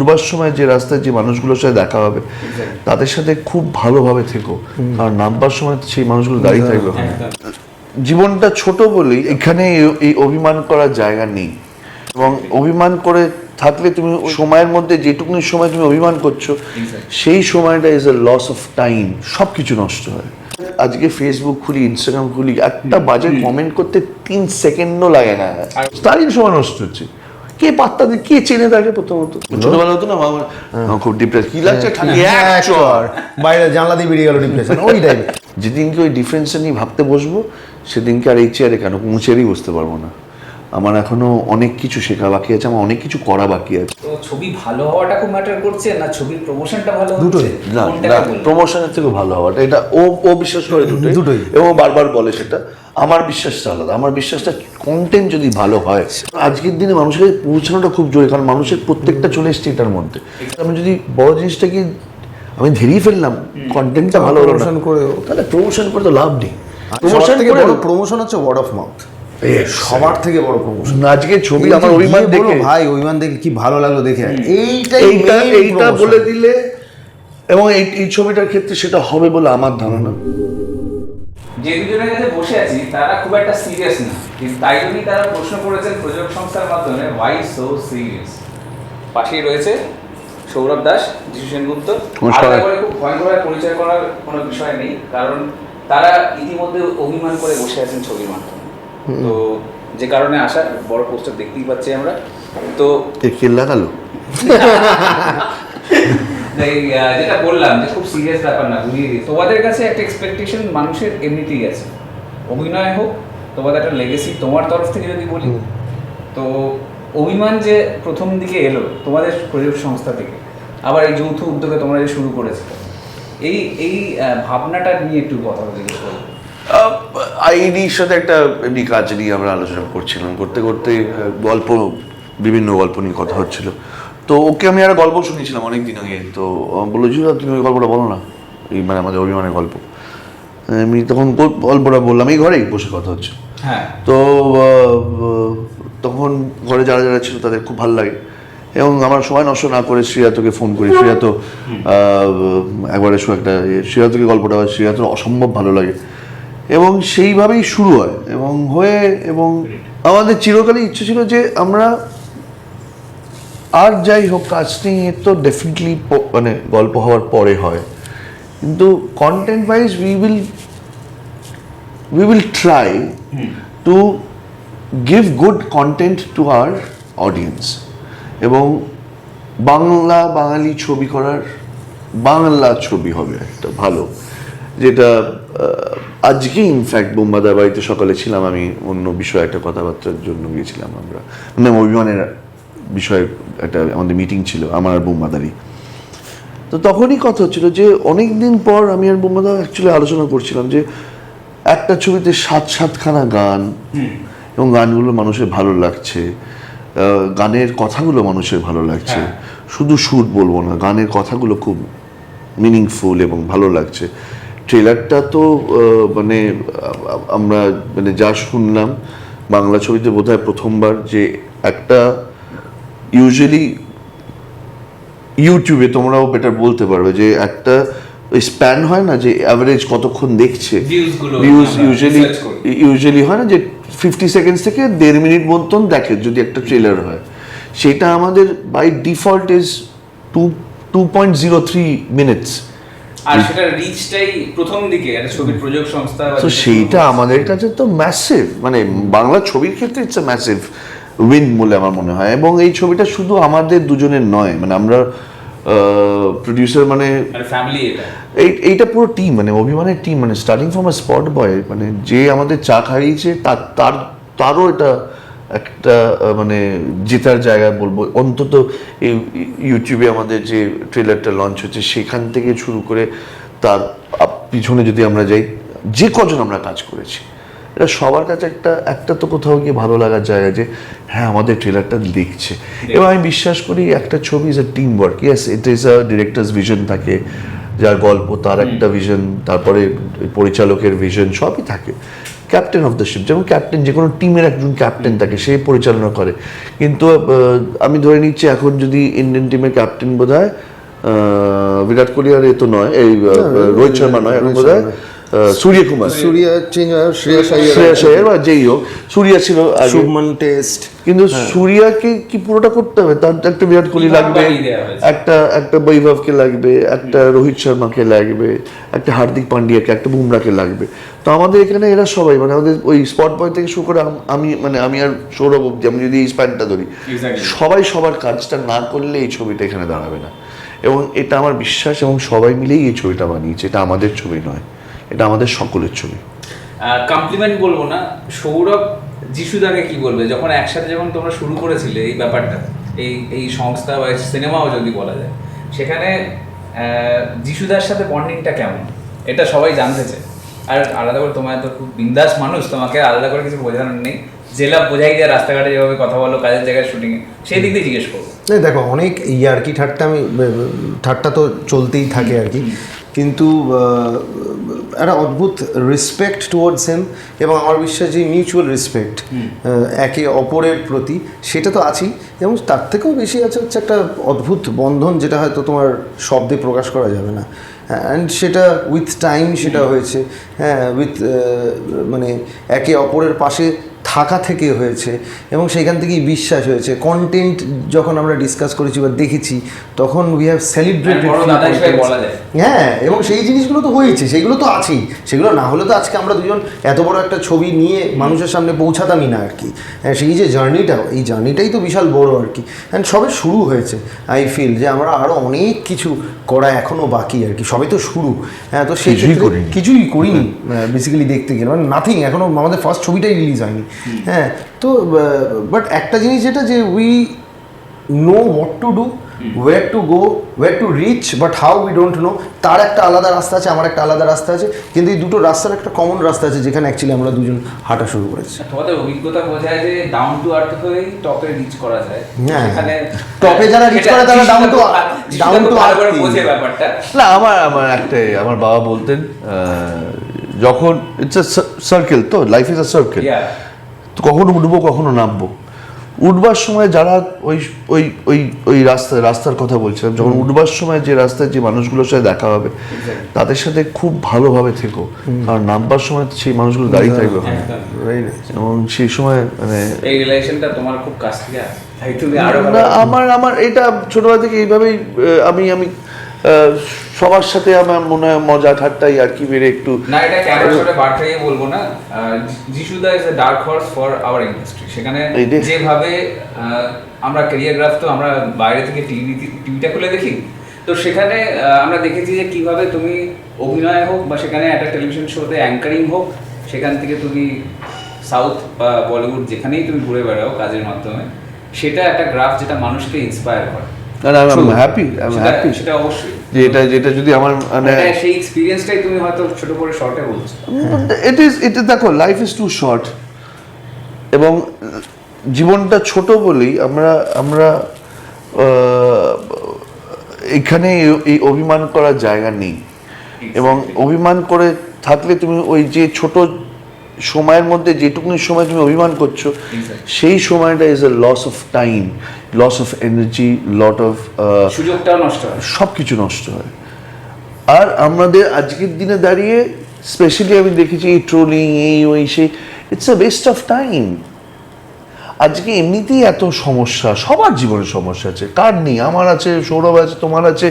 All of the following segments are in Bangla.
উঠবার সময় যে রাস্তায় যে মানুষগুলোর সাথে দেখা হবে তাদের সাথে খুব ভালোভাবে থেকো, আর নামবার সময় সেই মানুষগুলো দাঁড়িয়ে থাকবে ওখানে। জীবনটা ছোট বলেই এখানে এই অভিমান করার জায়গা নেই, এবং অভিমান করে থাকলে তুমি সময়ের মধ্যে যেটুকুনি সময় তুমি অভিমান করছো সেই সময়টা is a loss of time, সব কিছু নষ্ট হয়। আজকে ফেসবুক খুলি, ইনস্টাগ্রাম খুলি, একটা বাজে কমেন্ট করতে 3 সেকেন্ডও লাগে না, তারই সময় নষ্ট হচ্ছে। কে পাত্তা দিয়ে, কে চেনে তাকে? প্রথমত ছোটবেলা হতো না, আমার খুব ডিপ্রেস, কি লাগছে বাইরে জানলা দিয়ে বেরিয়ে গেল ডিপ্রেশন, ওই টাইপের। যেদিনকে ওই ডিফারেন্সটা নিয়ে ভাবতে বসবো সেদিনকে আর এই চেয়ারে কেন, কোনো চেয়ারেই বসতে পারবো না। আমার এখনো অনেক কিছু শেখা বাকি আছে, আমার অনেক কিছু করা বাকি আছে। তো ছবি ভালো হওয়াটা খুব ম্যাটার করছে না ছবির প্রমোশনটা ভালো হচ্ছে? দুটোই। না, প্রমোশনের থেকে ভালো হওয়াটা, এটা ও বিশ্বাস করে দুটোই, এবং বারবার বলে সেটা। আমার বিশ্বাসটা আলাদা, আমার বিশ্বাসটা কন্টেন্ট যদি ভালো হয়, আজকের দিনে মানুষের কাছে পৌঁছানোটা খুব জরুরি, কারণ মানুষের প্রত্যেকটা চলে এসছে এটার মধ্যে। আমি যদি বড় জিনিসটাকে আমি ধরিয়ে ফেললাম, কন্টেন্টটা ভালো হলো না, তাহলে প্রমোশন করে তো লাভ নেই। প্রমোশন থেকে বড় প্রমোশন হচ্ছে ওয়ার্ড অফ মাউথ, সবার থেকে বড় প্রমোশন। আজকে ছবি আমার অভিমান দেখে, ভাই অভিমান দেখে কি ভালো লাগলো দেখে, এইটা বলে দিলে, এবং এই ছবিটার ক্ষেত্রে সেটা হবে বলে আমার ধারণা। যে দুজনের কাছে বসে আছি তারা খুব একটা সিরিয়াস না, কিন্তু তাই জন্যই তারা প্রশ্ন করেছেন প্রযোজক সংস্থার মাধ্যমে, ওয়াই সো সিরিয়াস। পাশেই রয়েছে সৌরভ দাস, যিশু সেনগুপ্ত। আলাদা করে খুব ভয়ঙ্করভাবে পরিচয় করার কোনো বিষয় নেই, কারণ তারা ইতিমধ্যে অভিমান করে বসে আছেন ছবির মাধ্যমে। তো যে কারণে আসা, বড় পোস্টার দেখতেই পাচ্ছি আমরা। তো খেল লাগালো যেটা বললাম যে খুব সিরিয়াস ব্যাপার না, বুঝিয়ে দিই। তোমাদের কাছে একটা এক্সপেকটেশন মানুষের এমনিতেই আছে, অভিনয় হোক, তোমাদের একটা লেগেসি তোমার তরফ থেকে যদি বলি, তো অভিমান যে প্রথম দিকে এলো তোমাদের প্রযোজক সংস্থা থেকে, আবার এই যৌথ উদ্যোগে তোমরা যে শুরু করেছো, এই ভাবনাটা নিয়ে একটু কথা বলতে গেলে। আইডির সাথে একটা এমনি কাজ নিয়ে আমরা আলোচনা করছিলাম, করতে করতে বিভিন্ন গল্প নিয়ে কথা হচ্ছিল। তো ওকে আমি একটা গল্প শুনেছিলাম অনেক দিন আগে, তো বললো যে তুমি ওই গল্পটা বলো না, এই মানে আমাদের অভিমানের গল্প। আমি তখন গল্পটা বললাম, এই ঘরেই বসে কথা হচ্ছে। হ্যাঁ। তো তখন ঘরে যারা যারা ছিল তাদের খুব ভালো লাগে, এবং আমার সময় নষ্ট না করে শ্রীয়াতকে ফোন করি। শ্রীয়াত একবার এসো একটা, শ্রীয়াতকে গল্পটা হয়, শ্রীয়াতর অসম্ভব ভালো লাগে, এবং সেইভাবেই শুরু হয় এবং আমাদের চিরকালই ইচ্ছে ছিল যে আমরা আর যাই হোক কাস্টিং এর তো ডেফিনেটলি মানে গল্প হওয়ার পরে হয়, কিন্তু content wise we will try to give good content to our audience, এবং বাঙালি ছবি করার, বাংলা ছবি হবে একটা ভালো, যেটা আজকে ইনফ্যাক্ট বোম্বাদার বাড়িতে সকালে ছিলাম আমি, অন্য বিষয়ে একটা কথাবার্তার জন্য গিয়েছিলাম আমরা, মানে অভিমানের বিষয়ে একটা আমাদের মিটিং ছিল আমার আর বোম্বাদারই। তো তখনই কথা হচ্ছিল যে অনেক দিন পর আমি আর বোম্বাদা অ্যাকচুয়ালি আলোচনা করছিলাম যে একটা ছবিতে 7-7খানা গান, এবং গানগুলো মানুষের ভালো লাগছে, গানের কথাগুলো মানুষের ভালো লাগছে, শুধু সুর বলবো না, গানের কথাগুলো খুব মিনিংফুল এবং ভালো লাগছে। ট্রেলারটা তো মানে আমরা মানে যা শুনলাম, বাংলা ছবিতে বোধহয় প্রথমবার যে একটা, ইউজুয়ালি ইউটিউবে তোমরাও বেটার বলতে পারবে, যে একটা ওই স্প্যান হয় না যে অ্যাভারেজ কতক্ষণ দেখছে, ভিউজ ইউজুয়ালি হয় না যে 50 সেকেন্ডস থেকে 1.5 মিনিট মতন দেখে যদি একটা ট্রেলার হয়, সেটা আমাদের বাই ডিফল্ট ইজ 2.03 মিনিটস, আর সেটা রিচটাই প্রথম দিকে একটা ছবির প্রযোজক সংস্থা, তো সেইটা আমাদের কাছে তো ম্যাসিভ, মানে বাংলা ছবির ক্ষেত্রে ইটস আ ম্যাসিভ উইন বলে আমার মনে হয়। এবং এই ছবিটা শুধু আমাদের দুজনের নয়, মানে আমরা প্রডিউসার মানে ফ্যামিলি, এইটা পুরো টিম, মানে অভিমানের টিম, মানে স্টার্টিং ফ্রম আ স্পট বয়, মানে যে আমাদের চা খাইয়েছে তারও এটা একটা মানে জেতার জায়গা বলবো। অন্তত এই ইউটিউবে আমাদের যে ট্রেলারটা লঞ্চ হচ্ছে সেখান থেকে শুরু করে তার পিছনে যদি আমরা যাই, যে কজন আমরা কাজ করেছি, এটা সবার কাছে একটা তো কোথাও গিয়ে ভালো লাগার জায়গা যে হ্যাঁ আমাদের ট্রেলারটা দেখছে। এবং আমি বিশ্বাস করি একটা ছবি is a team work, yes it is a directors vision থাকে, যার গল্প তার একটা ভিশন, তারপরে পরিচালকের ভিশন, সবই থাকে, ক্যাপ্টেন অফ দ্য শিপ, যেমন ক্যাপ্টেন যে কোনো টিমের একজন ক্যাপ্টেন থাকে, সে পরিচালনা করে। কিন্তু আমি ধরে নিচ্ছি এখন যদি ইন্ডিয়ান টিমের ক্যাপ্টেন বোধ হয় বিরাট কোহলি আর এ তো নয়, এই রোহিত শর্মা নয়, এখন বোধ হয় সূর্যকুমার, সূর্যা চেঞ্জ শ্রেয়াস আইয়ার, শ্রেয়াস আইয়ার বা যেই হোক, সূর্যা ছিল আগে। শুভমান টেস্ট। কিন্তু সূর্যাকে কি পুরোটা করতে হবে? তার একটা বিরাট কোহলি লাগবে, একটা বৈভবকে লাগবে, একটা রোহিত শর্মাকে লাগবে, একটা হার্দিক পান্ডিয়াকে, একটা বুমরাকে লাগবে। তো আমাদের এখানে এরা সবাই মানে আমাদের ওই স্পট বয় থেকে শুরু করে আমি আর সৌরভ অব্দি, আমি যদি এই স্প্যানটা ধরি, সবাই সবার কাজটা না করলে এই ছবিটা এখানে দাঁড়াবে না। এবং এটা আমার বিশ্বাস, এবং সবাই মিলেই এই ছবিটা বানিয়েছে। এটা আমাদের ছবি নয়, এটা আমাদের সকলের ছবি। কমপ্লিমেন্ট বলবো না, সৌরভ যিশুদাকে কি বলবে যখন একসাথে যখন তোমরা শুরু করেছিলে এই ব্যাপারটা, এই সংস্থা বা সিনেমাও যদি বলা যায়, সেখানে যিশুদার সাথে বন্ডিংটা কেমন এটা সবাই জানতে চায়। আর আলাদা করে তোমার তো খুব বিন্দাস মানুষ, তোমাকে আলাদা করে কিছু বোঝানোর নেই, জেলা বোঝাই যায় রাস্তাঘাটে যেভাবে কথা বলো, কাজের জায়গায় শুটিংয়ে, সেই দিক দিয়ে জিজ্ঞেস করবো। দেখো অনেক ইয়ার্কি ঠাট্টা, ঠাট্টা তো চলতেই থাকে আর কি, কিন্তু একটা অদ্ভুত রেসপেক্ট টুয়ার্ডস হিম, এবং আমার বিশ্বাস যে মিউচুয়াল রেসপেক্ট একে অপরের প্রতি, সেটা তো আছেই। এবং তার থেকেও বেশি আছে হচ্ছে একটা অদ্ভুত বন্ধন, যেটা হয়তো তোমার শব্দে প্রকাশ করা যাবে না। অ্যান্ড সেটা উইথ টাইম সেটা হয়েছে, হ্যাঁ, উইথ মানে একে অপরের পাশে থাকা থেকে হয়েছে, এবং সেইখান থেকেই বিশ্বাস হয়েছে। কন্টেন্ট যখন আমরা ডিসকাস করেছি বা দেখেছি, তখন উই হ্যাভ সেলিব্রেটেড, হ্যাঁ, এবং সেই জিনিসগুলো তো হয়েছে, সেগুলো তো আছেই। সেগুলো না হলে তো আজকে আমরা দুজন এত বড় একটা ছবি নিয়ে মানুষের সামনে পৌঁছাতামই না আর কি। হ্যাঁ, সেই যে জার্নিটা, এই জার্নিটাই তো বিশাল বড় আর কি। অ্যান্ড সবে শুরু হয়েছে। আই ফিল যে আমরা আরও অনেক কিছু করা এখনও বাকি আর কি, সবে তো শুরু। হ্যাঁ, তো সেই কিছুই করিনি বেসিক্যালি দেখতে গেলে, মানে নাথিং, এখনও আমাদের ফার্স্ট ছবিটাই রিলিজ হয়নি। হ্যাঁ, তো বাট একটা জিনিস যেটা, যে we know what to do, where to go, where to reach, but how we don't know. তার একটা আলাদা রাস্তা আছে, আমার একটা আলাদা রাস্তা আছে, কিন্তু এই দুটো রাস্তার একটা কমন রাস্তা আছে, যেখানে অ্যাকচুয়ালি আমরা দুজন হাঁটা শুরু করেছি। তোমাদের অভিজ্ঞতা বোঝায় যে ডাউন টু আর্থ হয়েই টপে রিচ করা যায়। হ্যাঁ, সেখানে টপে যারা রিচ করে তারা ডাউন টু আর্থ বোঝে ব্যাপারটা। না, আমার বাবা বলতেন, যখন ইটস আ সার্কেল, তো লাইফ ইজ আ সার্কেল, তো কখনো উঠবো কখনো নামবো। উঠবার সময় যারা ওই ওই ওই ওই রাস্তার কথা বলছিলাম, যখন উঠবার সময় যে রাস্তায় যে মানুষগুলোর সাথে দেখা হবে, তাদের সাথে খুব ভালোভাবে থেকো, কারণ নামবার সময় সেই মানুষগুলো দাঁড়িয়ে থাকবে, এবং সেই সময় মানে এই রিলেশনটা তোমার খুব কাছ থেকে, তাই তুমি আরো আমার এটা ছোটবেলা থেকে এইভাবেই আমি সবার সাথে আমার মনে হয় মজা ঠাট্টাই আর কি বেড়ে একটু না, এটা ক্যামেরার সাথে বার্তাই বলবো না। Jishuda is a dark horse for our industry. সেখানে যেভাবে আমরা ক্যারিয়ার গ্রাফ তো আমরা বাইরে থেকে টিভিটা খুলে দেখি, তো সেখানে আমরা দেখেছি যে কিভাবে তুমি অভিনয় হোক বা সেখানে একটা টেলিভিশন শোতে অ্যাঙ্কারিং হোক, সেখান থেকে তুমি সাউথ বা বলিউড যেখানেই তুমি ঘুরে বেড়াও কাজের মাধ্যমে, সেটা একটা গ্রাফ যেটা মানুষকে ইন্সপায়ার করে। সেটা অবশ্যই যেটা যদি আমার মানে সেই এক্সপেরিয়েন্সটাই তুমি হয়তো ছোট করে শর্টে বলছো। এটা দেখো, লাইফ ইজ টু শর্ট, এবং জীবনটা ছোট বলেই আমরা এখানে এই অভিমান করার জায়গা নেই। এবং অভিমান করে থাকলে তুমি ওই যে ছোট সময়ের মধ্যে যেটুকুনি সময় তুমি অভিমান করছো, সেই সময়টা is a loss of time, loss of energy, lot of সুযোগটাও নষ্ট হয়, সব কিছু নষ্ট হয়। আর আমাদের আজকের দিনে দাঁড়িয়ে স্পেশালি আমি দেখেছি এই ট্রোলিং, এই ওই সেই, it's a West of time. আজকে এমনিতেই এত সমস্যা, সবার জীবনে সমস্যা আছে, কার নেই? আমার আছে, সৌরভ আছে, তোমার আছে,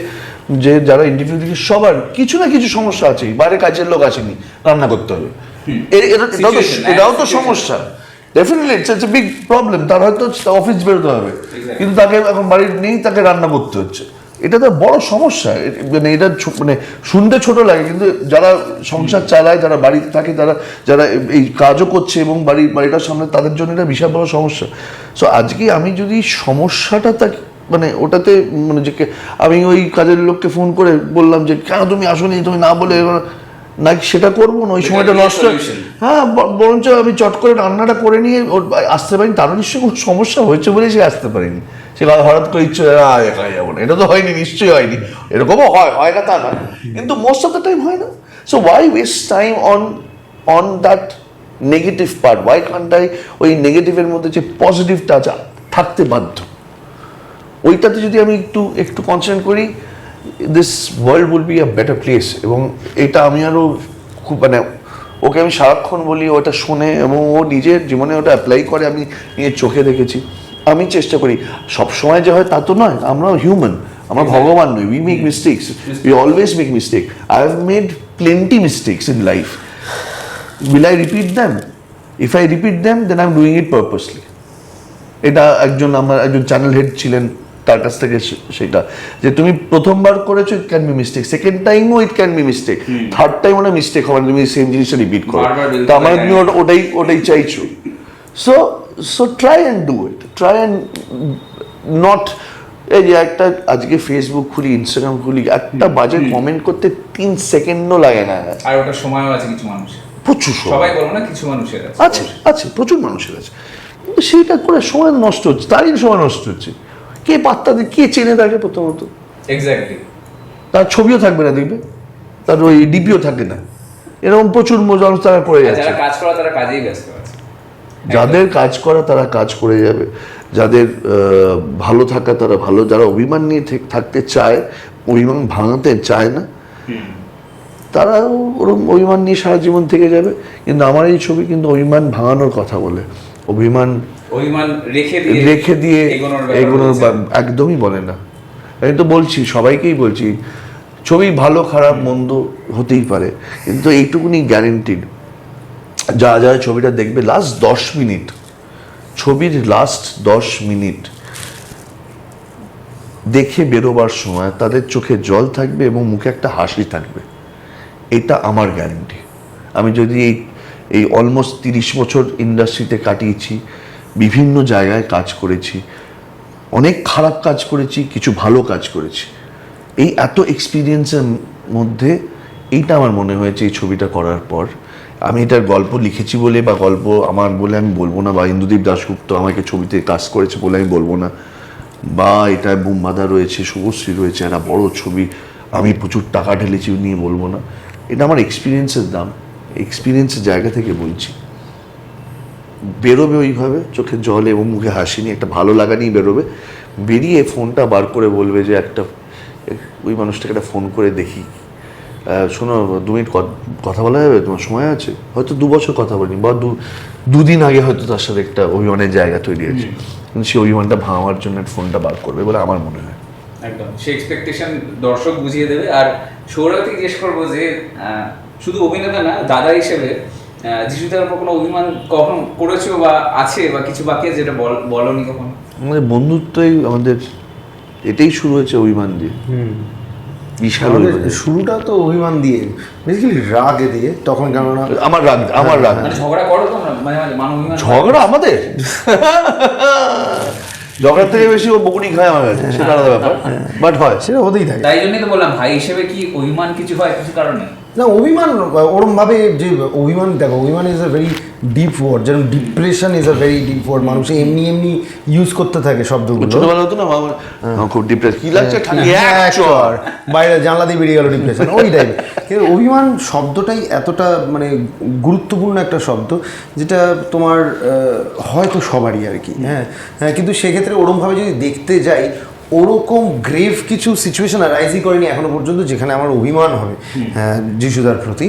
যে যারা ইন্টারভিউ দিচ্ছে সবার কিছু না কিছু সমস্যা আছে। বাইরে কাজের লোক আসেনি, রান্না করতে হবে, এটাও তো সমস্যা। Definitely it's a big problem. তার হয়তো অফিস বেরোতে হবে, কিন্তু তাকে এখন বাড়ির নেই, তাকে রান্না করতে হচ্ছে। এটা তো বড় সমস্যা। মানে এটা মানে শুনতে ছোট লাগে, কিন্তু যারা সংসার চালায়, যারা বাড়িতে থাকে, যারা এই কাজও করছে এবং বাড়িটার সামনে, তাদের জন্য এটা বিশাল বড় সমস্যা। সো আজকে আমি যদি সমস্যাটা তাকে মানে ওটাতে মানে যে আমি ওই কাজের লোককে ফোন করে বললাম যে কেন তুমি আসোনি, তুমি না বলে না, সেটা করবো না, ওই সময়টা নষ্ট। হ্যাঁ, বরঞ্চ আমি চট করে রান্নাটা করে নিয়ে ওর আসতে পারিনি, তারও নিশ্চয়ই কোনো সমস্যা হয়েছে বলে সে আসতে পারেনি। সে হঠাৎ করে ইচ্ছে একা যাবো না, এটা তো হয়নি, নিশ্চয়ই হয়নি। এরকমও হয় না তা না, কিন্তু মোস্ট অফ দ্য টাইম হয় না। So why waste time on that negative part, why can't I ওই নেগেটিভের মধ্যে যে পজিটিভ টাচ থাকতে বাধ্য, ওইটাতে যদি আমি একটু একটু কনসেন্ট্রেট করি, this world will be a better place. এবং এটা আমি আরও খুব মানে ওকে আমি সারাক্ষণ বলি, ওটা শোনে এবং ও নিজের জীবনে ওটা অ্যাপ্লাই করে, আমি নিজের চোখে দেখেছি। আমি চেষ্টা করি, সবসময় যে হয় তা তো নয়, আমরাও হিউম্যান, আমরা ভগবান নই, we make mistakes, we always make mistake. I have made plenty mistakes in life. Will I repeat them? If I repeat them then I am doing it purposely. এটা আমার একজন চ্যানেল হেড ছিলেন, তার কাছ থেকে সেটা, যে তুমি প্রথমবার করেছো it can be mistake, second টাইমও it can be mistake, third time ওটা মিস্টেক হবে, তুমি সেম জিনিসটা রিপিট করো। তা আমার তুমি ওটাই চাইছো। So so try and do it, try and not, এই যে একটা আজকে ফেসবুক খুলি, ইনস্টাগ্রাম খুলি, একটা বাজে কমেন্ট করতে 3 সেকেন্ডও লাগে না। আর ওটা সময়ও আছে কিছু মানুষ, প্রচুর সবাই বলবো না, কিছু মানুষের আছে, আছে প্রচুর মানুষের আছে, কিন্তু সেইটা করে সময় নষ্ট হচ্ছে, তারই সময় নষ্ট হচ্ছে। কে পাত্তা দিয়ে, কে চেনে তাকে প্রথমত? এক্স্যাক্টলি। তার ছবিও থাকবে না, দেখবে তার ওই ডিপিও থাকে না, এরকম প্রচুর মানুষ তারা করে যাচ্ছে। যারা কাজ করা তারা কাজেই ব্যস্ত আছে। যাদের কাজ করা তারা কাজ করে যাবে, যাদের ভালো থাকা তারা ভালো, যারা অভিমান নিয়ে থাকতে চায়, অভিমান ভাঙাতে চায় না, তারা ওরকম অভিমান নিয়ে সারা জীবন থেকে যাবে। কিন্তু আমার এই ছবি কিন্তু অভিমান ভাঙানোর কথা বলে, অভিমান রেখে দিয়ে এগোনোর একদমই বলে না। আমি তো বলছি, সবাইকেই বলছি, ছবি ভালো খারাপ মন্দ হতেই পারে, কিন্তু এইটুকুনি গ্যারেন্টিড, যা যা ছবিটা দেখবে লাস্ট 10 মিনিট, ছবির লাস্ট 10 মিনিট দেখে বেরোবার সময় তাদের চোখে জল থাকবে এবং মুখে একটা হাসি থাকবে, এটা আমার গ্যারেন্টি। আমি যদি এই অলমোস্ট 30 বছর ইন্ডাস্ট্রিতে কাটিয়েছি, বিভিন্ন জায়গায় কাজ করেছি, অনেক খারাপ কাজ করেছি, কিছু ভালো কাজ করেছি, এই এত এক্সপিরিয়েন্সের মধ্যে এইটা আমার মনে হয়েছে এই ছবিটা করার পর, আমি এটার গল্প লিখেছি বলে বা গল্প আমার বলে আমি বলবো না, বা ইন্দ্রদীপ দাশগুপ্ত আমাকে ছবিতে কাজ করেছে বলে আমি বলবো না, বা এটা বুম্বাদা রয়েছে, শুভশ্রী রয়েছে, একটা বড় ছবি, আমি প্রচুর টাকা ঢেলেছি নিয়ে বলবো না। এটা আমার এক্সপিরিয়েন্সের দাম, এক্সপিরিয়েন্সের জায়গা থেকে বলছি। বেরোবে ওইভাবে চোখে জল এবং মুখে হাসি নিয়ে, একটা ভালো লাগা নিয়ে বেরোবে, বেরিয়ে ফোনটা বার করে বলবে যে একটা ওই মানুষটাকে একটা ফোন করে দেখি, শোনো 2 মিনিট কথা বলা যাবে, তোমার সময় আছে? হয়তো 2 বছর কথা বলিনি, বা দুদিন আগে হয়তো তার সাথে একটা অভিমানের জায়গা তৈরি হয়েছে, কিন্তু সেই অভিমানটা ভাঙার জন্য ফোনটা বার করবে বলে আমার মনে হয়। একদম, সেই এক্সপেকটেশন দর্শক বুঝিয়ে দেবে। আর সৌরভকে জিজ্ঞেস করবো যে শুধু অভিনেতা না, দাদা হিসেবে যিশুদার উপর কোনো অভিমান কখন করেছো বা আছে, বা কিছু বাকি আছে যেটা বলনি কখনো? আমাদের বন্ধুত্বই আমাদের, এটাই শুরু হয়েছে অভিমান দিয়ে। বিশাল শুরুটা তো অভিমান দিয়ে, বেসিক্যালি রাগে দিয়ে, তখন কেননা আমার রাগ মানে ঝগড়া করো তোমরা মাঝে মাঝে, মান অভিমান? ঝগড়া আমাদের ঝগড়ার থেকে বেশি ও বকুনি খায় আমার কাছে, সেটা আলাদা ব্যাপার, বাট হয়, সেটা হতেই থাকে। তাই জন্যই তো বললাম, ভাই হিসেবে কি অভিমান কিছু হয় কিছু কারণে? না, অভিমান ওরমভাবে যে অভিমান, দেখো অভিমান is a very deep word, যেরকম depression is a very deep word, মানুষ এমনি ইউজ করতে থাকে শব্দগুলো। ছোটবেলা হতো না আমার খুব ডিপ্রেস, কি লাগছে বাইরে জানলা দিয়ে বেরিয়ে গেল ডিপ্রেশন, ওই টাইপ। কিন্তু অভিমান শব্দটাই এতটা মানে গুরুত্বপূর্ণ একটা শব্দ, যেটা তোমার হয়তো সবারই আর কি, হ্যাঁ হ্যাঁ, কিন্তু সেক্ষেত্রে ওরমভাবে যদি দেখতে যাই, ওরকম গ্রেভ কিছু সিচুয়েশন অ্যারাইজই করেনি এখনো পর্যন্ত যেখানে আমার অভিমান হবে হ্যাঁ যিশুদার প্রতি,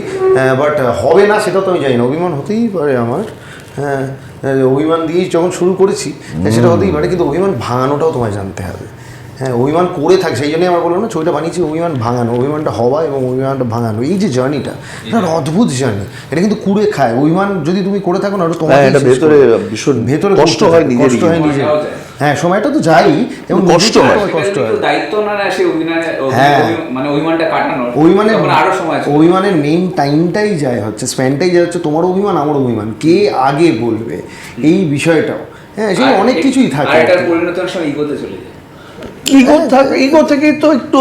বাট হবে না সেটা তো আমি জানি না, অভিমান হতেই পারে আমার, হ্যাঁ অভিমান দিয়েই যখন শুরু করেছি সেটা হতেই পারে, কিন্তু অভিমান ভাঙানোটাও তোমায় জানতে হবে। হ্যাঁ, অভিমান করে থাকে, সেই জন্যই আমার বললাম না ছবিটা বানিয়েছি অভিমান ভাঙানো, অভিমানটা হওয়া এবং অভিমানটা ভাঙানো, এই যে জার্নিটা, এটা অদ্ভুত জার্নি, এটা কিন্তু কুড়ে খায়। অভিমান যদি তুমি করে থাকো না, তোমার ভেতরে ভীষণ ভেতরে কষ্ট হয়, কষ্ট হয় নিজের, হ্যাঁ সময়টা তো যাই এবং কষ্ট হয়, কষ্ট হয়, দায়িত্ব না সে মানে অভিমানটা কাটানোর, অভিমানের মেইন টাইমটাই যায় হচ্ছে, স্প্যানটাই যায় হচ্ছে তোমার অভিমান আমার অভিমান, কে আগে বলবে এই বিষয়টাও, হ্যাঁ সেটা অনেক কিছুই থাকে। এটার পরিণতির সময় ইগোতে চলে যায়, ইগো থেকে তো একটু,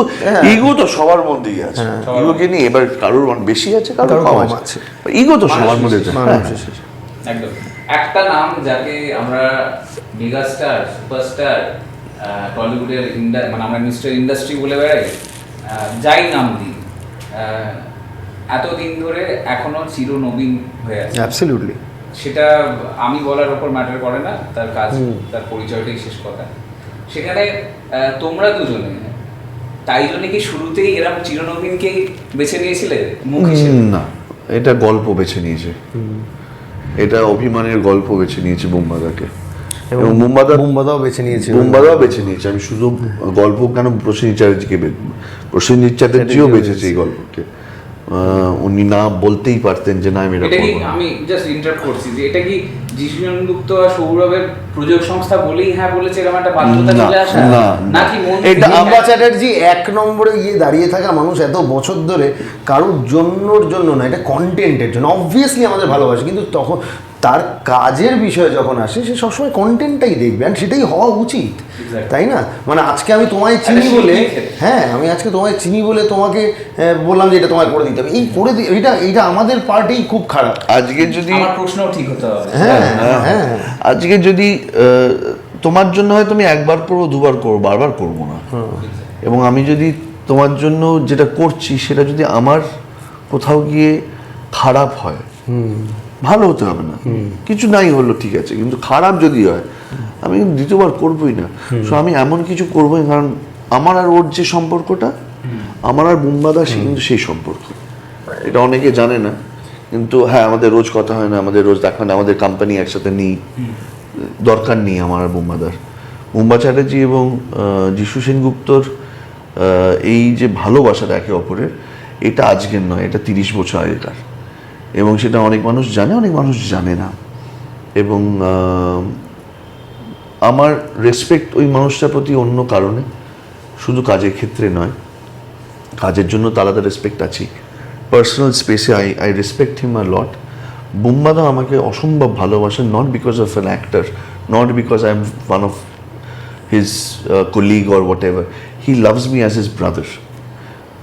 ইগো তো সবার মধ্যেই আছে, ইগোকে নিয়ে এবার কারোর বেশি আছে কারোর কম আছে, ইগো তো সবার মধ্যে একদম। একটা নাম যাকে আমরা মেগাস্টার, সুপারস্টার, টলিউডের মানে আমরা মিস্টার ইন্ডাস্ট্রি বলে বেড়াই, যাই নাম দিই, এতদিন ধরে এখনো চিরনবীন হয়ে আছে। অ্যাবসলিউটলি। সেটা আমি বলার ওপর ম্যাটার করে না, তার কাজ তার পরিচয়টাই শেষ কথা। সেখানে তোমরা দুজনে তাই জন্য কি শুরুতেই এরকম চিরনবীনকেই বেছে নিয়েছিলে মুখ হিসেবে? না, এটা গল্প বেছে নিয়েছে, এটা অভিমানের গল্প বেছে নিয়েছে বুম্বাদাকে, এবং বুম্বাদাও বেছে নিয়েছে। বুম্বাদাও বেছে নিয়েছে। আমি শুধু গল্প কেন, প্রসেনজিৎ চ্যাটার্জিও বেছেছে এই গল্পকে। উনি না বলতেই পারতেন যে না আমি এটা এটা কি, করবো না। আমি জাস্ট ইন্টারাপ্ট করছি যে এটা কি যিশু সেনগুপ্ত আর সৌরভের প্রযোজক সংস্থা বলেই হ্যাঁ বলেছে, এরকম একটা বাধ্যতা চলে আসা, নাকি এটা বুম্বা চ্যাটার্জি এক নম্বরে গিয়ে দাঁড়িয়ে থাকা মানুষ এত বছর ধরে কারোর জন্য না, এটা কন্টেন্টের জন্য। অবভিয়াসলি আমাদের ভালোবাসে, কিন্তু তখন তার কাজের বিষয়ে যখন আসে সে সবসময় কন্টেন্টটাই দেখবে, আর সেটাই হওয়া উচিত, তাই না? মানে আজকে আমি তোমায় চিনি বলে, হ্যাঁ আমি আজকে তোমায় চিনি বলে তোমাকে বললাম যে এটা তোমায় করে দিতে হবে, এই করে এইটা আমাদের পার্টেই খুব খারাপ। আজকে যদি আমার প্রশ্নও ঠিক হতে হবে। হ্যাঁ, আজকে যদি তোমার জন্য হয়তো আমি একবার করবো, দুবার করবো, বারবার করবো না। এবং আমি যদি তোমার জন্য যেটা করছি সেটা যদি আমার কোথাও গিয়ে খারাপ হয়, ভালো হতে হবে না, কিছু নাই হলো ঠিক আছে, কিন্তু খারাপ যদি হয় আমি কিন্তু দ্বিতীয়বার করবোই না। সো আমি এমন কিছু করবোই, কারণ আমার আর ওর যে সম্পর্কটা, আমার আর বুম্বাদা সে কিন্তু সেই সম্পর্ক, এটা অনেকে জানে না। কিন্তু হ্যাঁ, আমাদের রোজ কথা হয় না, আমাদের রোজ দেখা হয় না, আমাদের কোম্পানি একসাথে নেই, দরকার নেই আমার আর বুম্বাদার। বুম্বা চ্যাটার্জি এবং যিশু সেনগুপ্তর এই যে ভালোবাসাটা একে অপরের, এটা আজকের নয়, এটা 30 বছর আগেকার, এবং সেটা অনেক মানুষ জানে, অনেক মানুষ জানে না। এবং আমার রেসপেক্ট ওই মানুষটার প্রতি অন্য কারণে, শুধু কাজের ক্ষেত্রে নয়, কাজের জন্য তো আলাদা রেসপেক্ট আছে, পার্সোনাল স্পেসে আই রেসপেক্ট হিম আ লট। বুম্বাদা আমাকে অসম্ভব ভালোবাসেন, not because of an actor, not because I am one of his colleague or what ever, he loves me as his brother,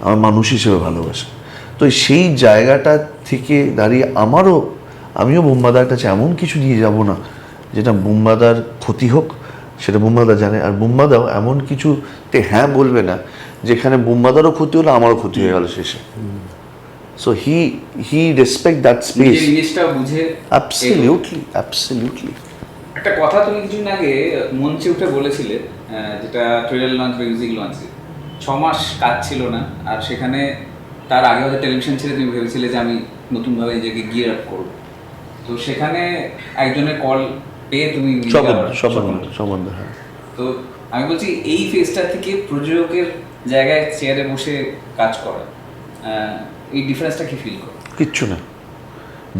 আমার মানুষ হিসেবে ভালোবাসে। তো সেই জায়গাটা থেকে দাঁড়িয়ে আমিও বুম্বাদার কাছে এমন কিছু দিয়ে যাব না যেটা বুম্বাদার ক্ষতি হোক, সেটা বুম্বাদা জানে। আর বুম্বাদাও এমন কিছুতে হ্যাঁ বলবে না যেখানে বুম্বাদারও ক্ষতি হলো, আমারও ক্ষতি হয়ে গেল শেষে। So he respect that space. জিনিসটা বুঝে অ্যাবসলিউটলি। একটা কথা তুমি কিছুদিন আগে মঞ্চে উঠে বলেছিলে, যেটা ট্রেলার লঞ্চ বা মিউজিক লঞ্চে 6 মাস কাজ ছিল না, আর সেখানে তার আগে হয়তো টেলিভিশন ছেড়ে তুমি ভেবেছিলে যে আমি নতুনভাবে নিজেকে গিয়ার আপ করবো। তো সেখানে একজনের কল পেয়ে তুমি সম্বন্ধ, হ্যাঁ। তো আমি বলছি এই ফেজটা থেকে প্রযোজকের জায়গায় চেয়ারে বসে কাজ করা, এই ডিফারেন্সটা কি ফিল করো? কিচ্ছু না।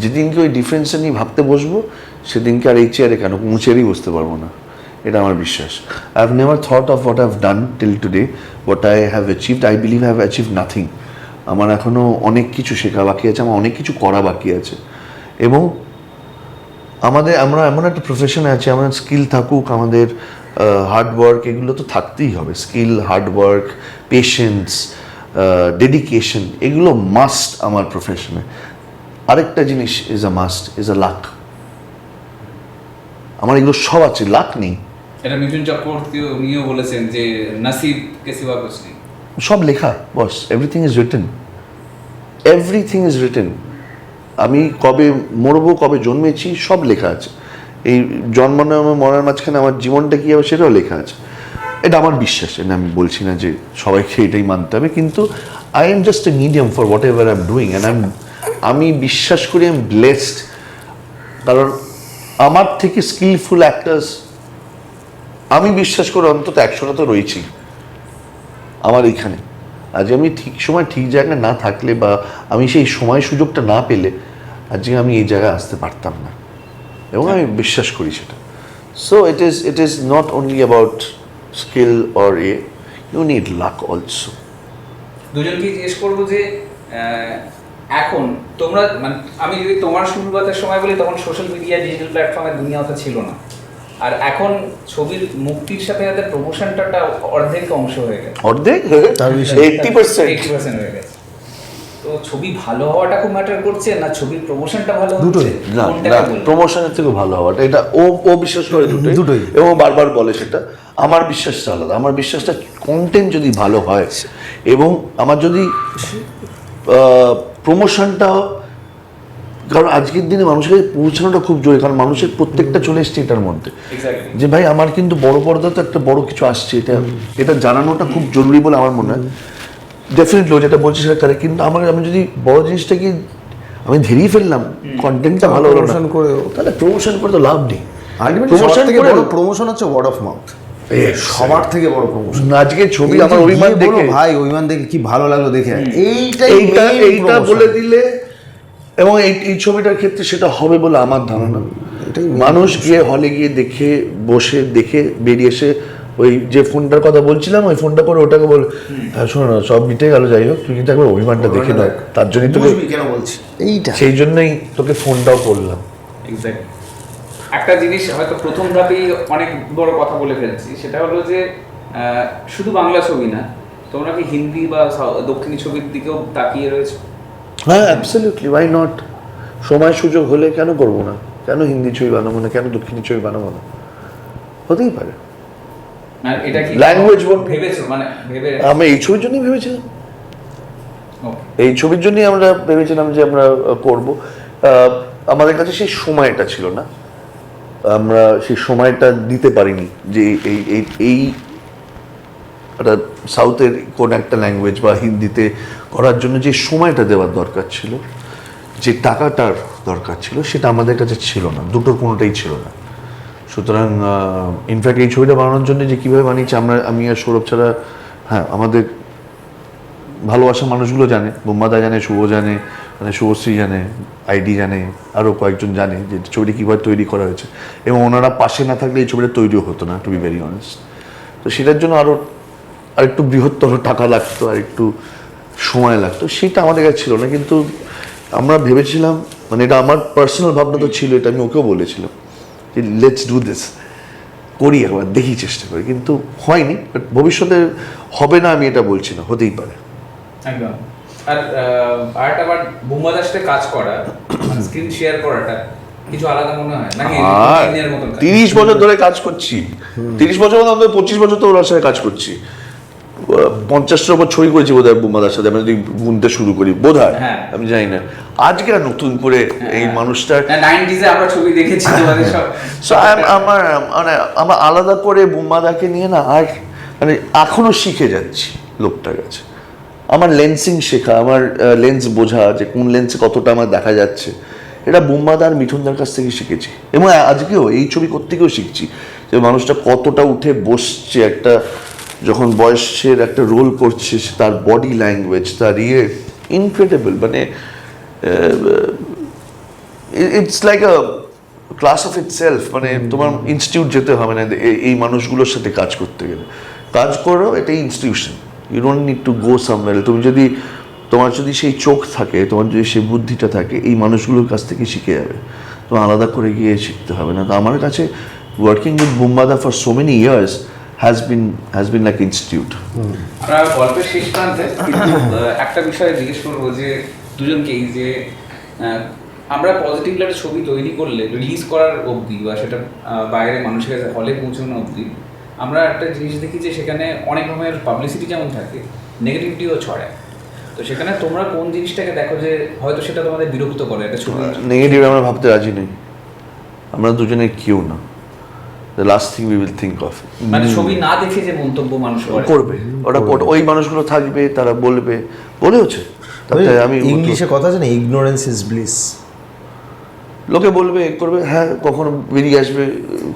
যেদিনকে ওই ডিফারেন্সটা নিয়ে ভাবতে বসবো, সেদিনকে আর এই চেয়ারে কেন, চেয়ারেই বসতে পারবো না, এটা আমার বিশ্বাস। I have never thought of what I have done till today, what I have achieved. I believe I have achieved nothing. আমার এখনও অনেক কিছু শেখা বাকি আছে, আমার অনেক কিছু করা বাকি আছে। এবং আমরা এমন একটা প্রফেশনে আছি, আমাদের স্কিল থাকুক, আমাদের হার্ডওয়ার্ক, এগুলো তো থাকতেই হবে। স্কিল, হার্ডওয়ার্ক, পেশেন্স, ডেডিকেশন, এগুলো মাস্ট আমার প্রফেশনে। আরেকটা জিনিস is a must, is a lakh. আমার এগুলো সব আছে, লাক নেই। এটা মিঠুন চক্রবর্তী উনিও বলেছেন যে নসিব কে সিওয়া কুছ নেই। সব লেখা, boss, everything is written, everything is written. আমি কবে মরবো, কবে জন্মেছি, সব লেখা আছে। এই জন্মানো মরার মাঝখানে আমার জীবনটা কী হবে সেটাও লেখা আছে। এটা আমার বিশ্বাস, এটা আমি বলছি না যে সবাইকে এটাই মানতে হবে, কিন্তু I am just a medium for what ever I am doing, and আমি বিশ্বাস করি আই এম ব্লেসড, কারণ আমার থেকে স্কিলফুল অ্যাক্টার্স আমি বিশ্বাস করি অন্তত 100টা তো রয়েছি আমার এইখানে। আজ আমি ঠিক সময় ঠিক জায়গায় না থাকলে, বা আমি সেই সময় সুযোগটা না পেলে, আজকে আমি এই জায়গায় আসতে পারতাম না, এবং আমি বিশ্বাস করি সেটা। So it is not only about skill or you need luck also. দুজনকে জিজ্ঞেস করবো যে এখন তোমরা, মানে আমি যদি তোমার শুরুবাতের সময় বলি, তখন সোশ্যাল মিডিয়া, ডিজিটাল প্ল্যাটফর্মের দুনিয়াটা ছিল না, আর এখন ছবির মুক্তির সাথে সাথে প্রমোশনটা অর্ধেক অংশ হয়ে গেছে, অর্ধেক 80% হয়ে গেছে। তো ছবি ভালো হওয়াটা খুব ম্যাটার করছে, না ছবির প্রমোশনটা ভালো হচ্ছে? না, প্রমোশনের থেকে ভালো হওয়াটা, এটা ও বিশ্বাস করে দুটোই, এবং বারবার বলে সেটা। আমার বিশ্বাসটা আলাদা। আমার বিশ্বাসটা কন্টেন্ট যদি ভালো হয়, এবং আমার যদি প্রমোশনটা কারণ আজকের দিনে মানুষের কাছে পৌঁছানোটা খুব জরুরি, কারণ মানুষের প্রত্যেকটা চলে এসছে এটার মধ্যে যে ভাই আমার কিন্তু বড় পর্দা তো একটা বড় কিছু আসছে, এটা জানানোটা খুব জরুরি বলে আমার মনে হয়। ডেফিনেটলি যেটা বলছি সেটা কারেক্ট, কিন্তু আমি যদি বড় জিনিসটাকে আমি ধরিয়ে ফেললাম, কন্টেন্টটা ভালো হলো না, তাহলে প্রমোশন করে তো লাভ নেই। প্রমোশন হচ্ছে ওয়ার্ড অফ মাউথ, সবার থেকে বড় প্রমোশন। আজকে ছবি আমার অভিমান দেখে, ভাই অভিমান দেখে কি ভালো লাগলো দেখে, এইটা বলে দিলে, এবং এই ছবিটার ক্ষেত্রে সেটা হবে বলে আমার ধারণা। মানুষ গিয়ে হলে গিয়ে দেখে, বসে দেখে বেরিয়ে এসে ওই যে ফোনটার কথা বলছিলাম, ওই ফোনটা করে ওটাকে বল, হ্যাঁ শোনো না সব মিটে গেল, যাই হোক তুই কিন্তু একবার অভিমানটা দেখে নাও, তার জন্যই তোকে কেন বলছি এইটা, সেই জন্যই তোকে ফোনটাও করলাম। এক্স্যাক্টলি। একটা জিনিস হয়তো প্রথম ধাপেই অনেক বড় কথা বলে ফেলছি, সেটা হলো যে শুধু বাংলা ছবি না, তোমরা কি হিন্দি বা দক্ষিণী ছবির দিকেও তাকিয়ে রয়েছে? হ্যাঁ অ্যাবসলিউটলি, ওয়াই নট। সময় সুযোগ হলে কেন করবো না, কেন হিন্দি ছবি বানাবো না, কেন দক্ষিণী ছবি বানাবো না, হতেই পারে। এটা কি ল্যাঙ্গুয়েজ ভেবেছো, মানে ভেবে আমি এই ছবির জন্যই ভেবেছিলাম, এই ছবির জন্যই আমরা ভেবেছিলাম যে আমরা করব। আমাদের কাছে সেই সময়টা ছিল না, আমরা সেই সময়টা দিতে পারিনি যে এই একটা সাউথের কোন একটা ল্যাঙ্গুয়েজ বা হিন্দিতে করার জন্য যে সময়টা দেওয়ার দরকার ছিল, যে টাকাটার দরকার ছিল, সেটা আমাদের কাছে ছিল না, দুটোর কোনোটাই ছিল না। সুতরাং ইনফ্যাক্ট এই ছবিটা বানানোর জন্য যে কীভাবে বানিয়েছি আমি আর সৌরভ ছাড়া, হ্যাঁ আমাদের ভালোবাসা মানুষগুলো জানে, বোম্বাদা জানে, শুভ জানে, মানে শুভশ্রী জানে, আইডি জানে, আরও কয়েকজন জানে যে ছবিটি কীভাবে তৈরি করা হয়েছে, এবং ওনারা পাশে না থাকলে এই ছবিটা তৈরিও হতো না, টু বি ভেরি অনেস্ট। তো সেটার জন্য আরেকটু বৃহত্তর টাকা লাগতো, আর একটু সময় লাগতো, সেটা আমাদের কাছে ছিল না। কিন্তু আমরা ভেবেছিলাম, মানে এটা আমার পার্সোনাল ভাবনা তো ছিল, এটা আমি ওকেও বলেছিলাম যে লেটস ডু দিস, করি একবার, দেখি, চেষ্টা করি, কিন্তু হয়নি। বাট ভবিষ্যতে হবে না আমি এটা বলছি না, হতেই পারে। একদম। আর আরেকটা বার বোম্বাদার সাথে কাজ করা, স্ক্রিন শেয়ার করাটা কিছু আলাদা মনে হয় নাকি? 30 বছর ধরে কাজ করছি, 30 বছর মধ্যে আমরা 25 বছর তো ওর সাথে কাজ করছি, 50টার উপর ছবি করেছি বোধ হয় বোম্বাদার সাথে, আমি যদি গুনতে শুরু করি বোধ হয়, আমি জানি না। আজকে নতুন করে এই মানুষটার 90s এ আমরা ছবি দেখেছি তোমাদের সব। সো আমার আলাদা করে বোম্বাদাকে নিয়ে না, আর মানে এখনো শিখে যাচ্ছি লোকটার কাছে। আমার লেন্সিং শেখা, আমার লেন্স বোঝা, যে কোন লেন্সে কতটা আমার দেখা যাচ্ছে, এটা বোম্বাদার মিঠুনদার কাছ থেকে শিখেছি। এবং আজকেও এই ছবি করতে গিয়েও শিখছি যে মানুষটা কতটা উঠে বসছে, একটা যখন বয়সের একটা রোল করছে, তার বডি ল্যাঙ্গুয়েজ, তার ইনক্রেডিবল, মানে it's like a class of itself. মানে তোমার ইনস্টিটিউট যেতে হবে না এই মানুষগুলোর সাথে কাজ করতে গেলে, কাজ করো, এটাই institution, you don't need to go somewhere. তোমার যদি সেই চোখ থাকে, তোমার যদি সেই বুদ্ধিটা থাকে, এই মানুষগুলোর কাছ থেকে শিখে যাবে, তোমার আলাদা করে গিয়ে শিখতে হবে না। তো আমার কাছে working with Bombada for so many years has been like institute. আমরা গল্পের শেষ প্রান্তে একটা বিষয় জিজ্ঞেস করবো যে দুজনকেই, যে আমরা পজিটিভলি একটা ছবি তৈরি করলে রিলিজ করার অবধি বা সেটা বাইরে মানুষের কাছে হলে পৌঁছানো অবধি আমরা একটা জিনিস দেখি যে সেখানে অনেক রকমের পাবলিসিটি যেমন থাকে, নেগেটিভিটিও ছড়ায়। তো সেখানে তোমরা কোন জিনিসটাকে দেখো যে হয়তো সেটা তোমাদের বিরক্ত করে? একটা ছবি নেগেটিভ আমরা ভাবতে রাজি নেই, আমরা দুজনে কেউ না। The last thing we will think of. মানে ছবি না দেখে যে মন্তব্য মানুষ করবে, ওটা ওই মানুষগুলো থাকবে, তারা বলেওছে। তাতে আমি ইংলিশে কথা জানি, ইগনোরেন্স ইজ ব্লিস। লোকে বলবে, করবে, হ্যাঁ কখনো বেরিয়ে আসবে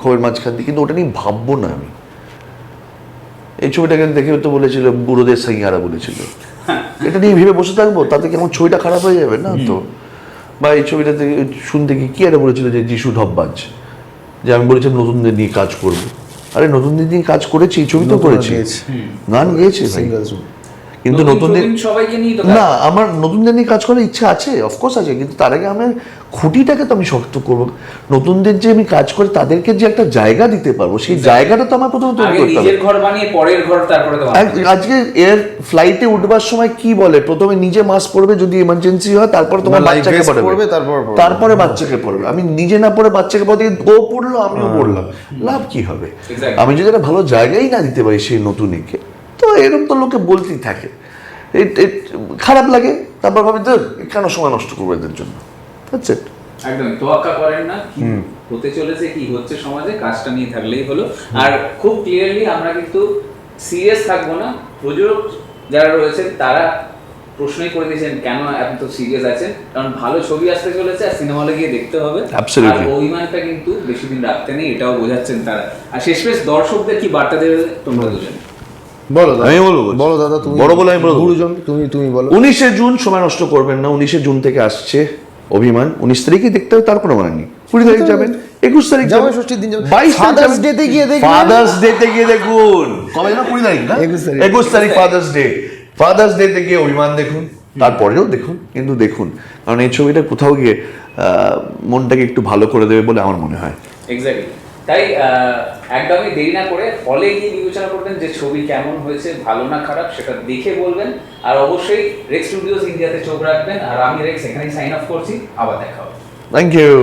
খবরের মাঝখান দিয়ে, কিন্তু ওটা নিয়ে ভাববো না আমি। এই ছবিটাকে দেখে তো বলেছিল বুড়োদের সাইয়ারা বলেছিল, এটা নিয়ে ভেবে বসে থাকবো, তাতে কি আমার ছবিটা খারাপ হয়ে যাবে না তো? বা এই ছবিটা থেকে শুনতে কি একটা বলেছিল যে যিশু ঢপবাজ, যে আমি বলেছিলাম নতুনদের নিয়ে কাজ করবো। আরে নতুনদের নিয়ে কাজ করেছি, ছবি তো করেছি, গান গেয়েছে ভাই, কিন্তু নতুনদের সবাইকে নিয়ে তো না, আমার নতুনদের নিয়ে কাজ করার ইচ্ছা আছে, অফকোর্স আছে, কিন্তু তার আগে আমার খুঁটিটাকে তো আমি শক্ত করবো। নতুনদের যে আমি কাজ করি তাদেরকে যে একটা জায়গা দিতে পারবো, সেই জায়গাটা তো আমার প্রথমে তৈরি করতে হবে। নিজের ঘর বানিয়ে পরের ঘর তারপরে তো আজকে এয়ার ফ্লাইটে উঠবার সময় কি বলে, প্রথমে নিজে মাস্ক পরবে যদি ইমার্জেন্সি হয়, তারপর তোমার বাচ্চাকে পড়বে, তারপরে বাচ্চাকে পড়বে। আমি নিজে না পড়ে বাচ্চাকে পড়ে, ও পড়লো আমিও পড়লাম, লাভ কি হবে? আমি যদি একটা ভালো জায়গায় না দিতে পারি সেই নতুনকে, তো এরকম তো লোকে বলতেই থাকে, খারাপ লাগে। তারপর ভাবে কেন সময় নষ্ট করবো এদের জন্য, দ্যাটস ইট। একদম তোয়াক্কা করেন না, কি হতে চলেছে কি হচ্ছে সমাজে, কাজটা নিয়ে থাকলেই হলো। আর খুব ক্লিয়ারলি আমরা কিন্তু সিরিয়াস থাকবো না। প্রযোজক যারা রয়েছেন তারা প্রশ্নই করে দিয়েছেন কেন এত সিরিয়াস আছেন, কারণ ভালো ছবি আসতে চলেছে আর সিনেমা হলে গিয়ে দেখতে হবে। Absolutely. আর অভিমানটা কিন্তু বেশি দিন রাখতে নেই, এটাও বোঝাচ্ছেন তারা। আর শেষমেশ দর্শকদের কি বার্তা দেবে তোমরা দুজন? বলো দাদা, আমি বলবো। বলো দাদা, তুমি বড় বলে আমি বলবো। গুরুজন, তুমি বলো। 19শে জুন সময় নষ্ট করবেন না। 19শে জুন থেকে আসছে অভিমান, 19 তারিখে দেখতে হবে তার কোনো মানে নেই। 20 তারিখ যাবেন, 21 তারিখ যাবেন, জামাই ষষ্ঠীর দিন যাবেন, 22 Father's Day তে গিয়ে দেখবেন। ফাদার্স ডে তে গিয়ে দেখুন। কবে না 20 তারিখ না? 21 তারিখ। 21 তারিখ ফাদার্স ডে। ফাদার্স ডে তে গিয়ে অভিমান দেখুন, তারপরেও দেখুন, কিন্তু দেখুন, কারণ এই ছবিটা কোথাও গিয়ে মনটাকে একটু ভালো করে দেবে বলে আমার মনে হয়। এক্স্যাক্টলি। তাই একদমই দেরি না করে হলে গিয়ে বিবেচনা করবেন যে ছবি কেমন হয়েছে, ভালো না খারাপ, সেটা দেখে বলবেন। আর অবশ্যই রেক্স স্টুডিওস ইন্ডিয়াতে চোখ রাখবেন। আর আমি রেক্স এখানেই সাইন অফ করছি, আবার দেখা হবে। Thank you.